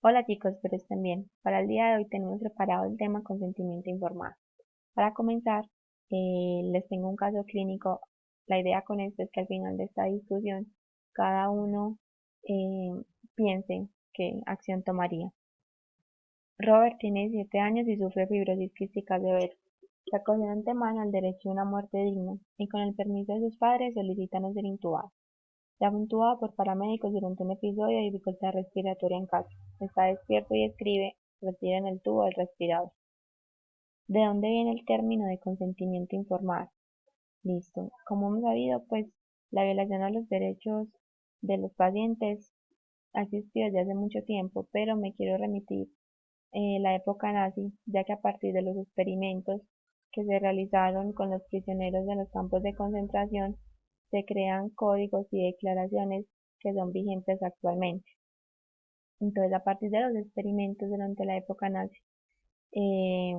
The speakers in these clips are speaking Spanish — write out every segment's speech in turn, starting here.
Hola chicos, espero estén bien. Para el día de hoy tenemos preparado el tema consentimiento informado. Para comenzar, les tengo un caso clínico. La idea con esto es que al final de esta discusión cada uno eh, piense qué acción tomaría. Robert tiene 17 años y sufre fibrosis quística severa. Se acogió de antemano al derecho a una muerte digna y con el permiso de sus padres solicita no ser intubado. Ya fue intubado por paramédicos durante un episodio de dificultad respiratoria en casa. Está despierto y escribe, retiren el tubo del respirador. ¿De dónde viene el término de consentimiento informado? Listo. Como hemos sabido, pues la violación a los derechos de los pacientes ha existido desde hace mucho tiempo, pero me quiero remitir la época nazi, ya que a partir de los experimentos que se realizaron con los prisioneros de los campos de concentración, se crean códigos y declaraciones que son vigentes actualmente. Entonces, a partir de los experimentos durante la época nazi, eh,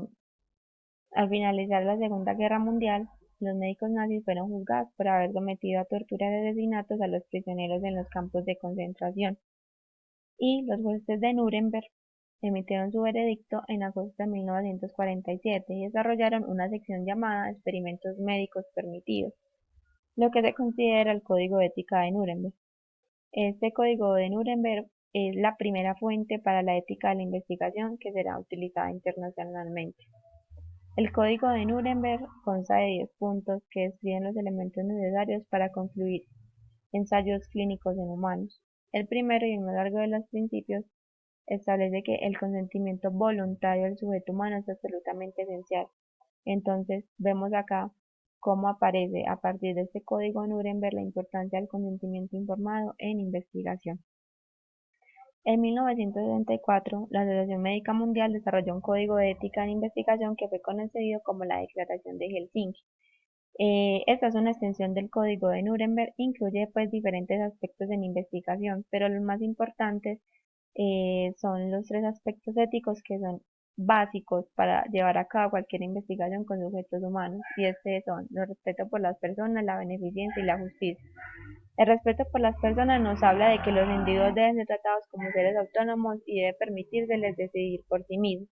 al finalizar la Segunda Guerra Mundial, los médicos nazis fueron juzgados por haber sometido a torturas y asesinatos a los prisioneros en los campos de concentración, y los jueces de Nuremberg emitieron su veredicto en agosto de 1947 y desarrollaron una sección llamada Experimentos Médicos Permitidos, lo que se considera el Código de Ética de Nuremberg. Este Código de Nuremberg es la primera fuente para la ética de la investigación que será utilizada internacionalmente. El Código de Nuremberg consta de 10 puntos que describen los elementos necesarios para concluir ensayos clínicos en humanos. El primero y el más largo de los principios establece que el consentimiento voluntario del sujeto humano es absolutamente esencial. Entonces, vemos acá cómo aparece a partir de este código Nuremberg la importancia del consentimiento informado en investigación. En 1974, la Asociación Médica Mundial desarrolló un código de ética en investigación que fue conocido como la Declaración de Helsinki. Esta es una extensión del código de Nuremberg, incluye pues diferentes aspectos en investigación, pero los más importantes son los tres aspectos éticos que son básicos para llevar a cabo cualquier investigación con sujetos humanos, y estos son el respeto por las personas, la beneficencia y la justicia. El respeto por las personas nos habla de que los individuos deben ser tratados como seres autónomos y debe permitírseles decidir por sí mismos,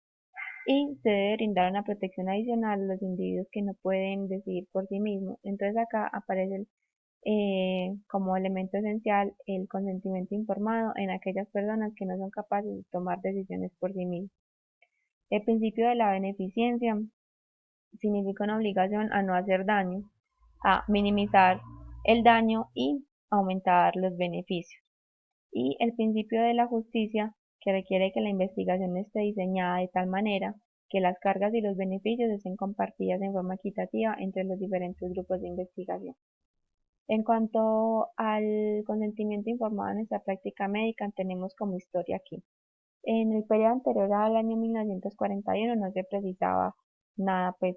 y se debe brindar una protección adicional a los individuos que no pueden decidir por sí mismos. Entonces acá aparece como elemento esencial el consentimiento informado en aquellas personas que no son capaces de tomar decisiones por sí mismas. El principio de la beneficencia significa una obligación a no hacer daño, a minimizar el daño y aumentar los beneficios. Y el principio de la justicia, que requiere que la investigación esté diseñada de tal manera que las cargas y los beneficios estén compartidas en forma equitativa entre los diferentes grupos de investigación. En cuanto al consentimiento informado en nuestra práctica médica, tenemos como historia aquí. En el periodo anterior al año 1941 no se precisaba nada pues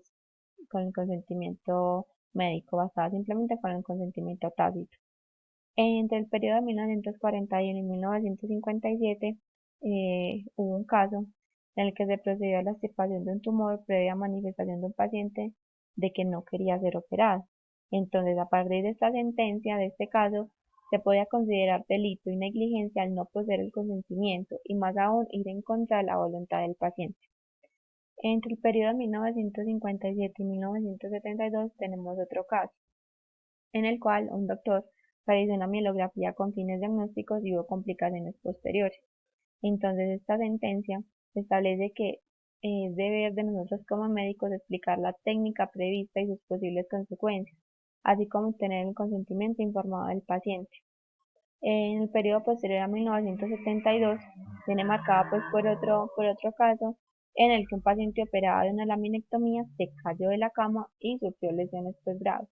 con el consentimiento médico, bastaba simplemente con el consentimiento tácito. Entre el periodo de 1941 y 1957 hubo un caso en el que se procedió a la extirpación de un tumor previa manifestación de un paciente de que no quería ser operado. Entonces, a partir de esta sentencia, de este caso, se podía considerar delito y negligencia al no poseer el consentimiento y más aún ir en contra de la voluntad del paciente. Entre el periodo de 1957 y 1972 tenemos otro caso, en el cual un doctor realizó una mielografía con fines diagnósticos y hubo complicaciones posteriores. Entonces, esta sentencia establece que es deber de nosotros como médicos explicar la técnica prevista y sus posibles consecuencias, así como tener el consentimiento informado del paciente. En el periodo posterior a 1972 viene marcado pues por otro caso en el que un paciente operado de una laminectomía se cayó de la cama y sufrió lesiones pues graves.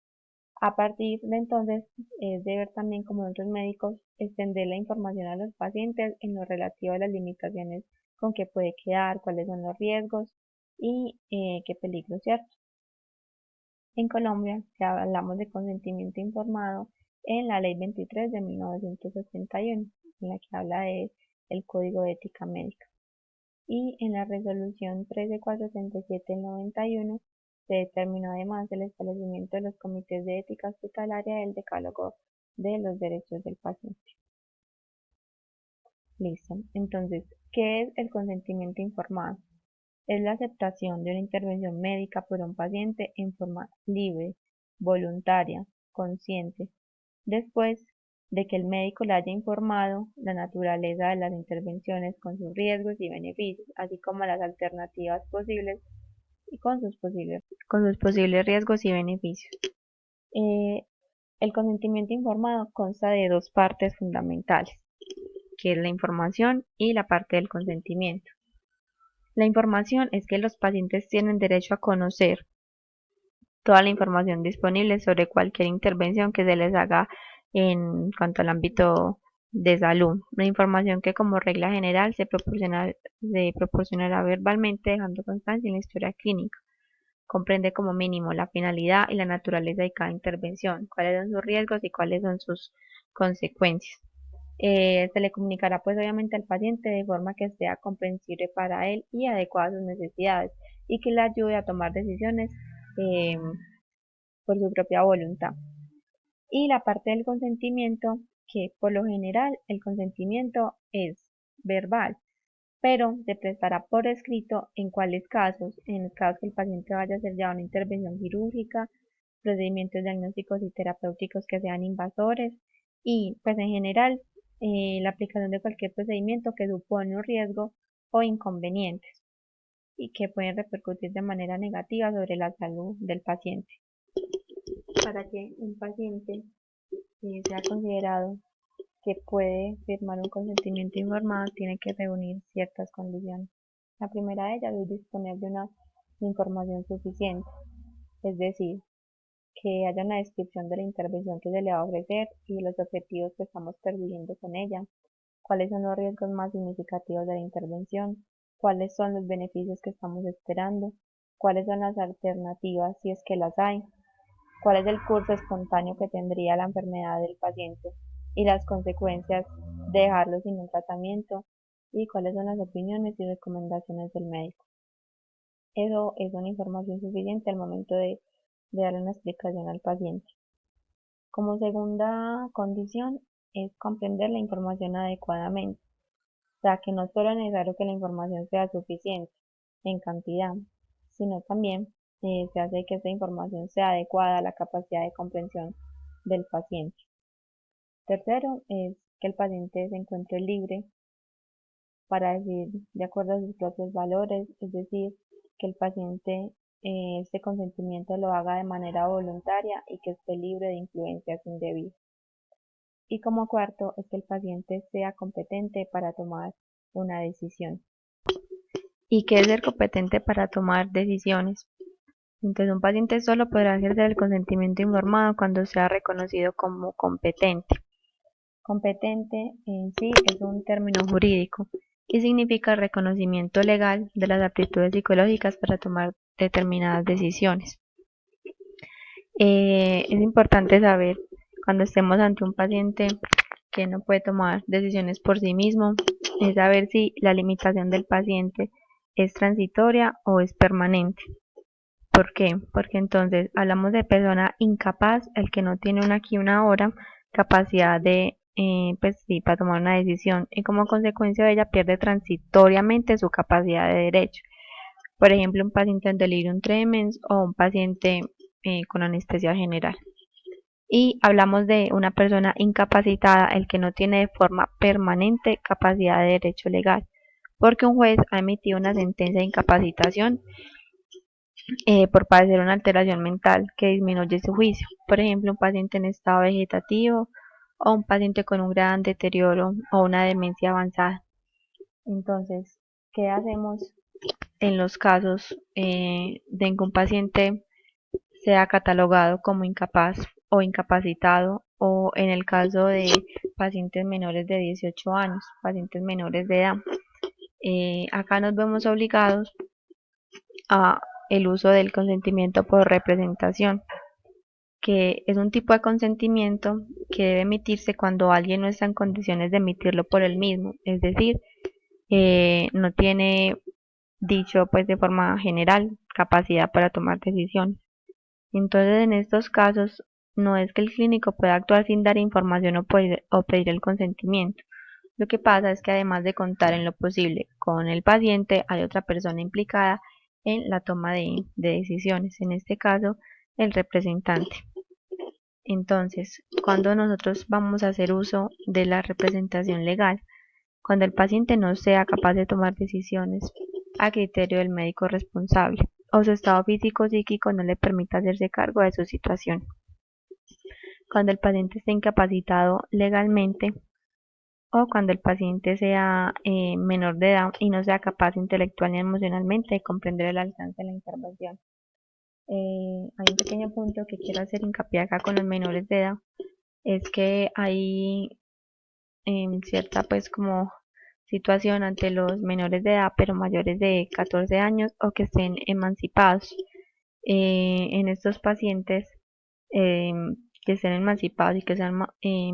A partir de entonces, es deber también como otros médicos extender la información a los pacientes en lo relativo a las limitaciones con que puede quedar, cuáles son los riesgos y qué peligro, ¿cierto? En Colombia, ya hablamos de consentimiento informado en la Ley 23 de 1981, en la que habla de el Código de Ética Médica. Y en la Resolución 13467 del 91 se determinó además el establecimiento de los comités de ética hospitalaria del decálogo de los derechos del paciente. Listo. Entonces, ¿qué es el consentimiento informado? Es la aceptación de una intervención médica por un paciente en forma libre, voluntaria, consciente, después de que el médico le haya informado la naturaleza de las intervenciones con sus riesgos y beneficios, así como las alternativas posibles y con sus posibles riesgos y beneficios. Eh, el consentimiento informado consta de dos partes fundamentales, que es la información y la parte del consentimiento. La información es que los pacientes tienen derecho a conocer toda la información disponible sobre cualquier intervención que se les haga en cuanto al ámbito de salud. La información que como regla general se proporcionará verbalmente dejando constancia en la historia clínica. Comprende como mínimo la finalidad y la naturaleza de cada intervención, cuáles son sus riesgos y cuáles son sus consecuencias. Se le comunicará pues obviamente al paciente de forma que sea comprensible para él y adecuada a sus necesidades y que le ayude a tomar decisiones eh, por su propia voluntad. Y la parte del consentimiento, que por lo general el consentimiento es verbal, pero se prestará por escrito en cuáles casos, en el caso que el paciente vaya a hacer ya una intervención quirúrgica, procedimientos diagnósticos y terapéuticos que sean invasores y pues en general la aplicación de cualquier procedimiento que supone un riesgo o inconvenientes y que pueden repercutir de manera negativa sobre la salud del paciente. Para que un paciente sea considerado que puede firmar un consentimiento informado, tiene que reunir ciertas condiciones. La primera de ellas es disponer de una información suficiente, es decir, que haya una descripción de la intervención que se le va a ofrecer y los objetivos que estamos persiguiendo con ella, cuáles son los riesgos más significativos de la intervención, cuáles son los beneficios que estamos esperando, cuáles son las alternativas si es que las hay, cuál es el curso espontáneo que tendría la enfermedad del paciente y las consecuencias de dejarlo sin un tratamiento y cuáles son las opiniones y recomendaciones del médico. Eso es una información suficiente al momento de darle una explicación al paciente. Como segunda condición es comprender la información adecuadamente, o sea que no solo es necesario que la información sea suficiente en cantidad, sino también se hace que esta información sea adecuada a la capacidad de comprensión del paciente. Tercero es que el paciente se encuentre libre para decidir de acuerdo a sus propios valores, es decir, que el paciente este consentimiento lo haga de manera voluntaria y que esté libre de influencias indebidas. Y como cuarto es que el paciente sea competente para tomar una decisión. ¿Y qué es ser competente para tomar decisiones? Entonces, un paciente solo podrá ejercer el consentimiento informado cuando sea reconocido como competente. Competente en sí es un término jurídico y significa reconocimiento legal de las aptitudes psicológicas para tomar determinadas decisiones. Es importante saber cuando estemos ante un paciente que no puede tomar decisiones por sí mismo, es saber si la limitación del paciente es transitoria o es permanente. ¿Por qué? Porque entonces hablamos de persona incapaz, el que no tiene una aquí una hora capacidad de pues sí, para tomar una decisión y como consecuencia de ella pierde transitoriamente su capacidad de derecho. Por ejemplo, un paciente en delirium tremens o un paciente con anestesia general. Y hablamos de una persona incapacitada, el que no tiene de forma permanente capacidad de derecho legal, porque un juez ha emitido una sentencia de incapacitación por padecer una alteración mental que disminuye su juicio. Por ejemplo, un paciente en estado vegetativo o un paciente con un gran deterioro o una demencia avanzada. Entonces, ¿qué hacemos en los casos de que un paciente sea catalogado como incapaz o incapacitado o en el caso de pacientes menores de 18 años, pacientes menores de edad? Acá nos vemos obligados a el uso del consentimiento por representación, que es un tipo de consentimiento que debe emitirse cuando alguien no está en condiciones de emitirlo por él mismo, es decir, no tiene, dicho pues de forma general, capacidad para tomar decisiones. Entonces, en estos casos, no es que el clínico pueda actuar sin dar información o pedir el consentimiento. Lo que pasa es que además de contar en lo posible con el paciente, hay otra persona implicada en la toma de decisiones, en este caso el representante. Entonces, cuando nosotros vamos a hacer uso de la representación legal, cuando el paciente no sea capaz de tomar decisiones a criterio del médico responsable o su estado físico o psíquico no le permita hacerse cargo de su situación. Cuando el paciente esté incapacitado legalmente o cuando el paciente sea menor de edad y no sea capaz intelectual ni emocionalmente de comprender el alcance de la intervención. Hay un pequeño punto que quiero hacer hincapié acá con los menores de edad, es que hay cierta pues como situación ante los menores de edad pero mayores de 14 años o que estén emancipados. En estos pacientes eh, que estén emancipados y que sean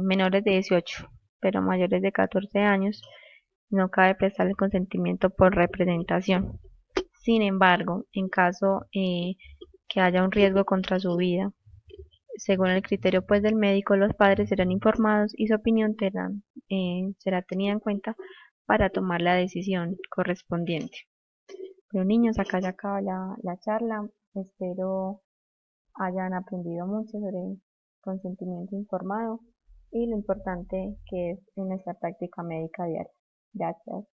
menores de 18 pero mayores de 14 años, no cabe prestar el consentimiento por representación. Sin embargo, en caso que haya un riesgo contra su vida, según el criterio pues del médico, los padres serán informados y su opinión será tenida en cuenta para tomar la decisión correspondiente. Pero niños, acá ya acaba la charla. Espero hayan aprendido mucho sobre consentimiento informado y lo importante que es en nuestra práctica médica diaria. Gracias.